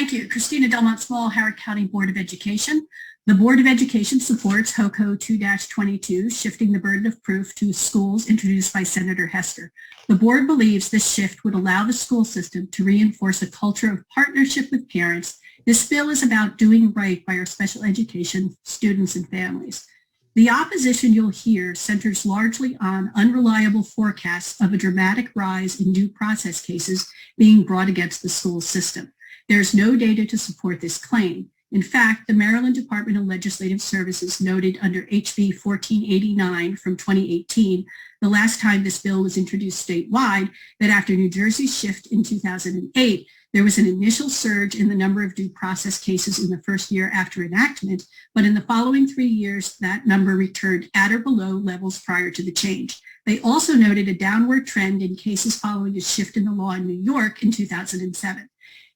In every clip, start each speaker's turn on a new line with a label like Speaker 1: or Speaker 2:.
Speaker 1: Thank you. Christina Delmont Small, Howard County Board of Education. The Board of Education supports HOCO 2-22, shifting the burden of proof to schools introduced by Senator Hester. The board believes this shift would allow the school system to reinforce a culture of partnership with parents. This bill is about doing right by our special education students and families. The opposition you'll hear centers largely on unreliable forecasts of a dramatic rise in due process cases being brought against the school system. There's no data to support this claim. In fact, the Maryland Department of Legislative Services noted under HB 1489 from 2018, the last time this bill was introduced statewide, that after New Jersey's shift in 2008, there was an initial surge in the number of due process cases in the first year after enactment, but in the following 3 years, that number returned at or below levels prior to the change. They also noted a downward trend in cases following a shift in the law in New York in 2007.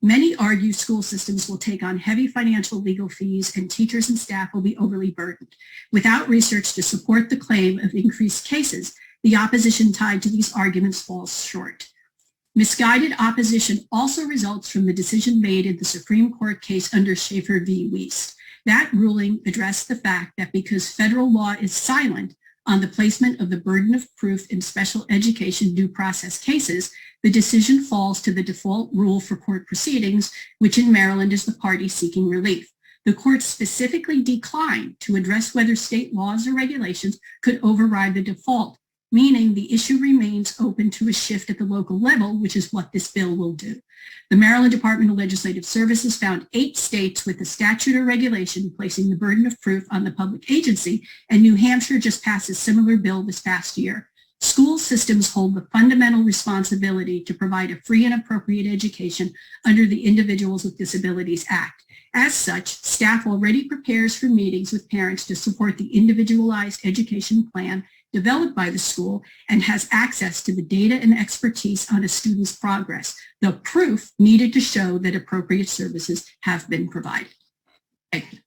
Speaker 1: Many argue school systems will take on heavy financial legal fees and teachers and staff will be overly burdened. Without research to support the claim of increased cases, the opposition tied to these arguments falls short. Misguided opposition also results from the decision made in the Supreme Court case under Schaefer v. Wiest. That ruling addressed the fact that because federal law is silent on the placement of the burden of proof in special education due process cases, the decision falls to the default rule for court proceedings, which in Maryland is the party seeking relief. The court specifically declined to address whether state laws or regulations could override the default, meaning the issue remains open to a shift at the local level, which is what this bill will do. The Maryland Department of Legislative Services found 8 states with a statute or regulation placing the burden of proof on the public agency, and New Hampshire just passed a similar bill this past year. School systems hold the fundamental responsibility to provide a free and appropriate education under the Individuals with Disabilities Act. As such, staff already prepares for meetings with parents to support the individualized education plan developed by the school and has access to the data and expertise on a student's progress, the proof needed to show that appropriate services have been provided. Thank you.